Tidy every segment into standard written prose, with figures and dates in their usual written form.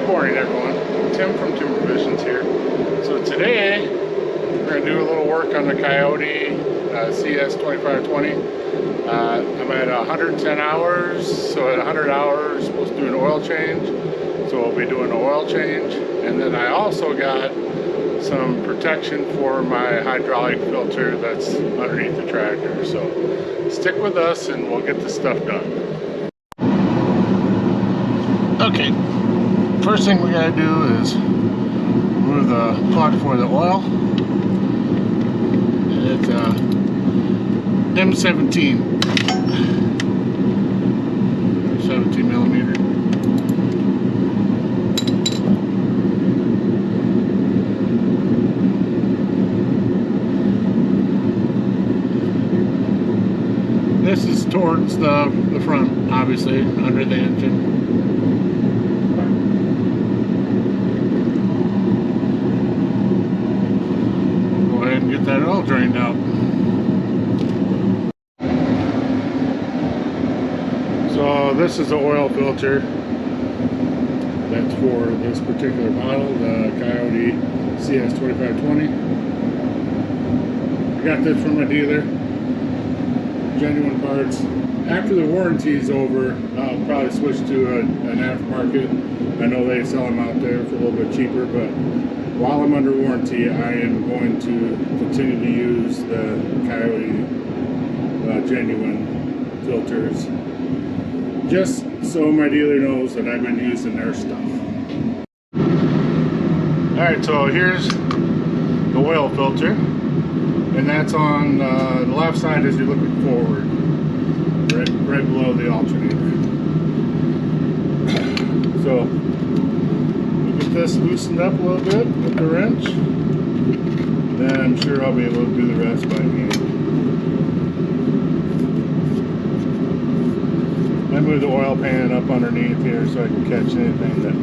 Good morning, everyone. Tim from Timber Visions here. So today we're going to do a little work on the Kioti CS2520. I'm at 110 hours, so at 100 hours we're supposed to do an oil change. So we'll be doing an oil change, and then I also got some protection for my hydraulic filter that's underneath the tractor. So stick with us and we'll get this stuff done. Okay. First thing we gotta do is remove the plug for the oil. It's M17, 17 millimeter. This is towards the front, obviously, under the engine. Get that all drained out. So this is the oil filter that's for this particular model, the Kioti CS2520. I got this from a dealer, genuine parts. After the warranty is over, I'll probably switch to an aftermarket. I know they sell them out there for a little bit cheaper, but while I'm under warranty, I am going to continue to use the Kioti genuine filters, just so my dealer knows that I've been using their stuff. Alright, so here's the oil filter, and that's on the left side as you're looking forward, right below the alternator. So this loosened up a little bit with the wrench, then I'm sure I'll be able to do the rest by hand. I move the oil pan up underneath here so I can catch anything that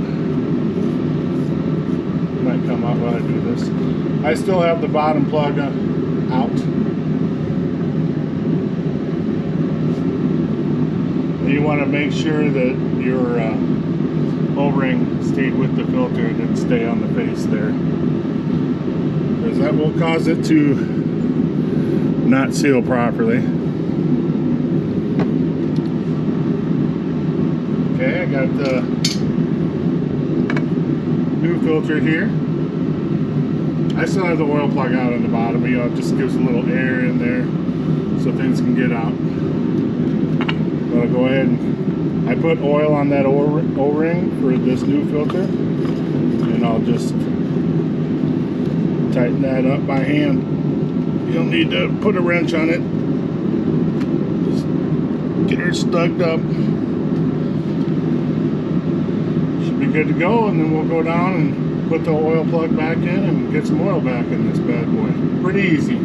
might come up while I do this. I still have the bottom plug out. You want to make sure that your O-ring stayed with the filter and didn't stay on the face there, because that will cause it to not seal properly. Okay, I got the new filter here. I still have the oil plug out on the bottom, you know, it just gives a little air in there so things can get out. But I'll go ahead and I put oil on that O-ring for this new filter, and I'll just tighten that up by hand. You don't need to put a wrench on it. Just get her stugged up. Should be good to go, and then we'll go down and put the oil plug back in and get some oil back in this bad boy. Pretty easy.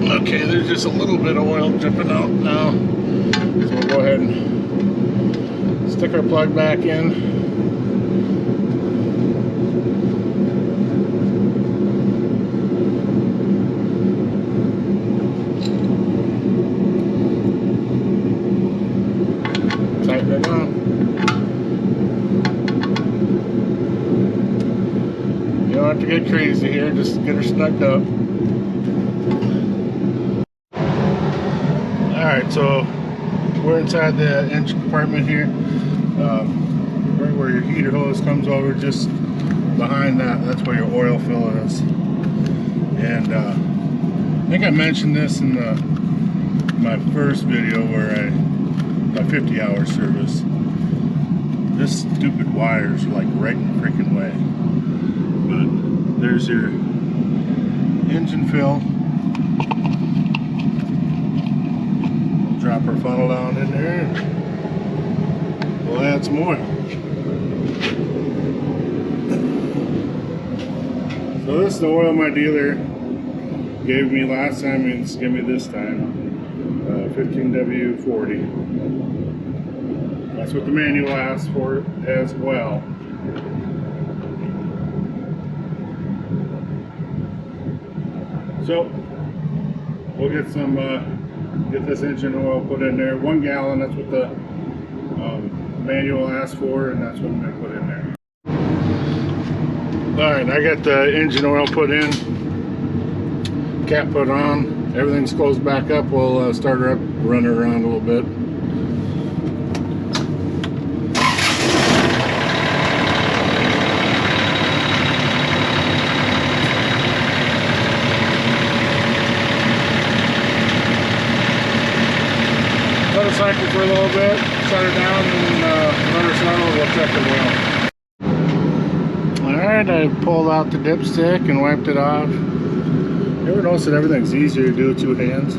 Okay, there's just a little bit of oil dripping out now. So we'll go ahead and stick our plug back in. Tighten it on. You don't have to get crazy here, just get her stuck up. Alright, so we're inside the engine compartment here, right where your heater hose comes over, just behind that's where your oil filler is. And I think I mentioned this in my first video where my 50-hour service. This stupid wire's like right in the freaking way. But there's your engine fill. Drop our funnel down in there and we'll add some oil. So this is the oil my dealer gave me last time and he's giving me this time. 15W40. That's what the manual asks for as well. So we'll get some get this engine oil put in there. 1 gallon, that's what the manual asks for, and that's what I'm going to put in there. Alright, I got the engine oil put in, cap put on, everything's closed back up. We'll start her up, run her around a little bit. Let her cycle for a little bit, shut her down, and run her slow. We'll check her well. Alright, I pulled out the dipstick and wiped it off. You ever notice that everything's easier to do with two hands?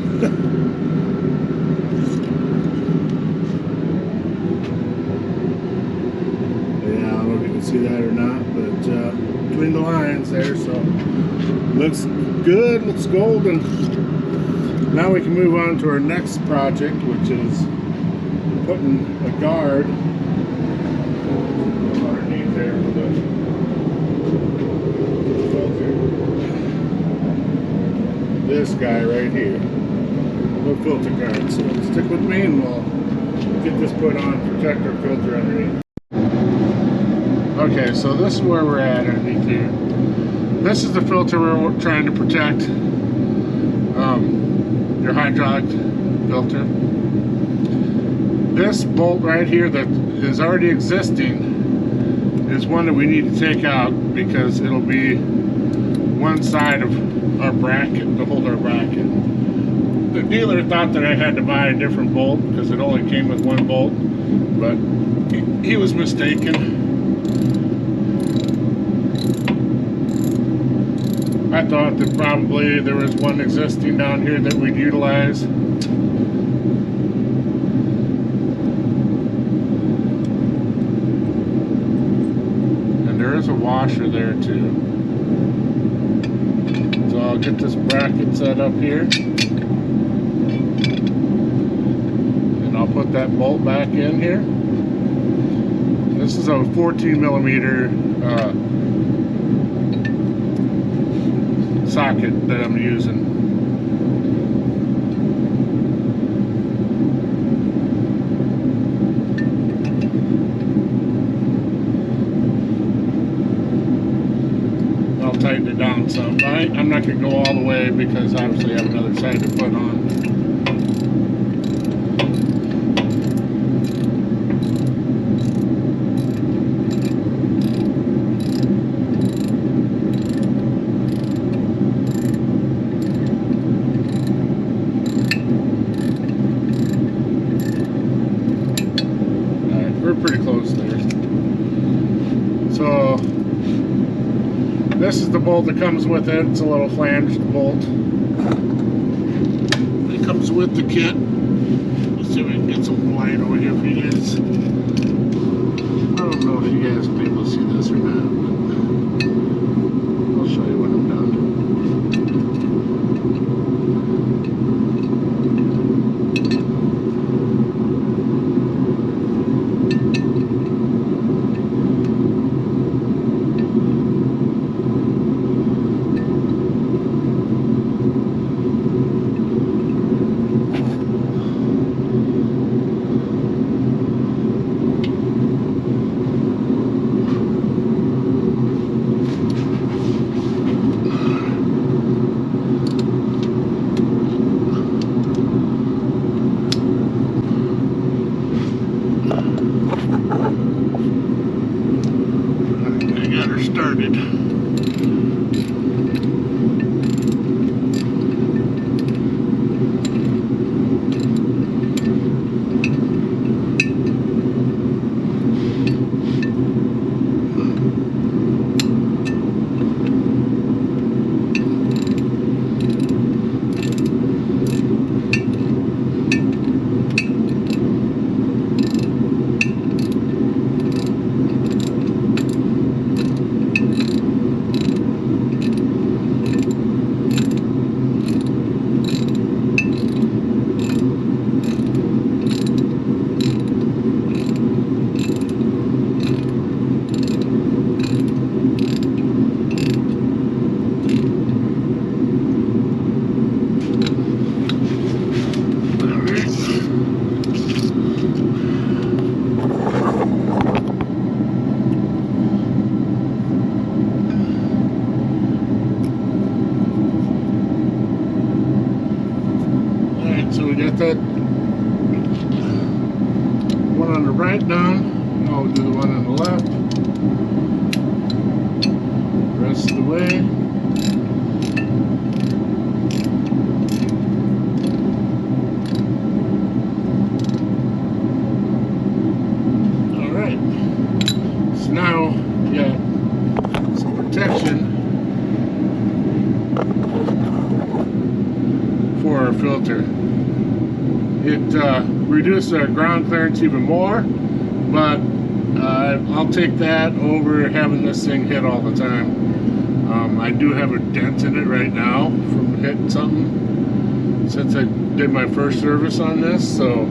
Yeah, I don't know if you can see that or not, but between the lines there, so looks good, looks golden. Now we can move on to our next project, which is putting a guard underneath there for the filter. This guy right here, no filter guard. So stick with me and we'll get this put on, protect our filter underneath. Okay, so this is where we're at underneath here. This is the filter we're trying to protect. Your hydraulic filter. This bolt right here that is already existing is one that we need to take out because it'll be one side of our bracket to hold our bracket. The dealer thought that I had to buy a different bolt because it only came with one bolt, but he was mistaken. I thought that probably there was one existing down here that we'd utilize. And there is a washer there too. So I'll get this bracket set up here. And I'll put that bolt back in here. This is a 14 millimeter socket that I'm using. I'll tighten it down some. I'm not going to go all the way because obviously I have another side to put on. Pretty close there. So this is the bolt that comes with it. It's a little flanged bolt. It comes with the kit. Let's see if we can get some light over here for you guys. I don't know if you guys will be able to see this or not, but I'll show you when I'm done. Started. right done. I'll do the one on the left. Rest of the way. Alright. So now we got some protection for our filter. It reduced our ground clearance even more, but I'll take that over having this thing hit all the time. I do have a dent in it right now from hitting something since I did my first service on this, so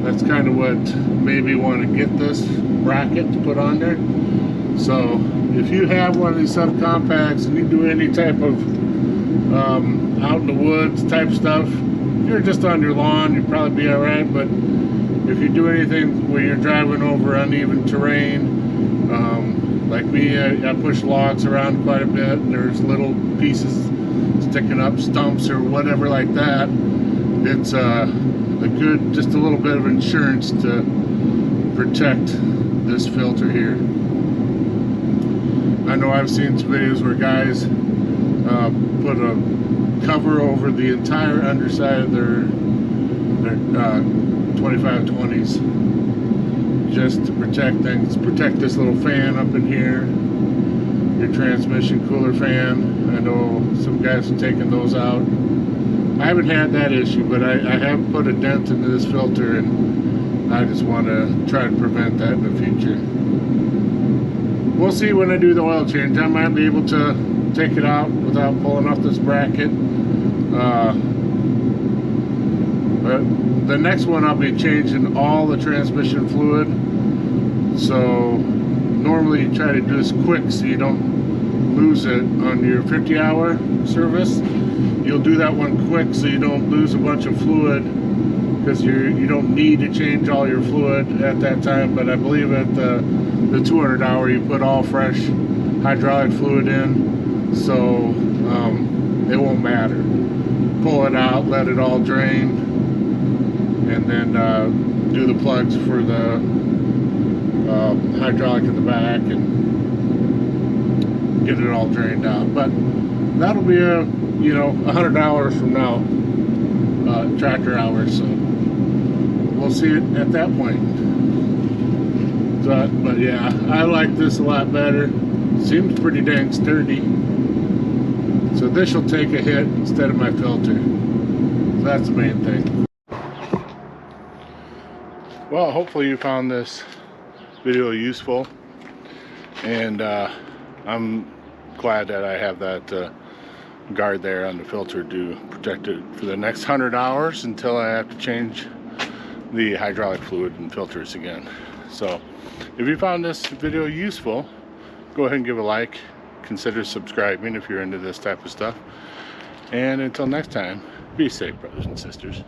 that's kind of what made me want to get this bracket to put on there. So if you have one of these subcompacts and you do any type of out in the woods type stuff, if you're just on your lawn, you'd probably be alright, but if you do anything where you're driving over uneven terrain, like me, I push logs around quite a bit, and there's little pieces sticking up, stumps or whatever like that. It's a good, just a little bit of insurance to protect this filter here. I know I've seen some videos where guys put a cover over the entire underside of their 2520s just to protect things. Protect this little fan up in here, your transmission cooler fan. I know some guys have taken those out. I haven't had that issue, but I have put a dent into this filter, and I just want to try to prevent that in the future. We'll see when I do the oil change. I might be able to take it out without pulling off this bracket. But the next one I'll be changing all the transmission fluid. So normally you try to do this quick so you don't lose it on your 50-hour service. You'll do that one quick so you don't lose a bunch of fluid, because you don't need to change all your fluid at that time. But I believe at the 200-hour you put all fresh hydraulic fluid in, so it won't matter. Pull it out, let it all drain, and then do the plugs for the hydraulic in the back and get it all drained out. But that'll be a, you know, 100 hours from now, tractor hours, so we'll see it at that point. But yeah, I like this a lot better. Seems pretty dang sturdy. So this will take a hit instead of my filter. So that's the main thing. Well, hopefully you found this video useful, and I'm glad that I have that guard there on the filter to protect it for the next 100 hours until I have to change the hydraulic fluid and filters again. So if you found this video useful, go ahead and give a like, consider subscribing if you're into this type of stuff, and until next time, be safe, brothers and sisters.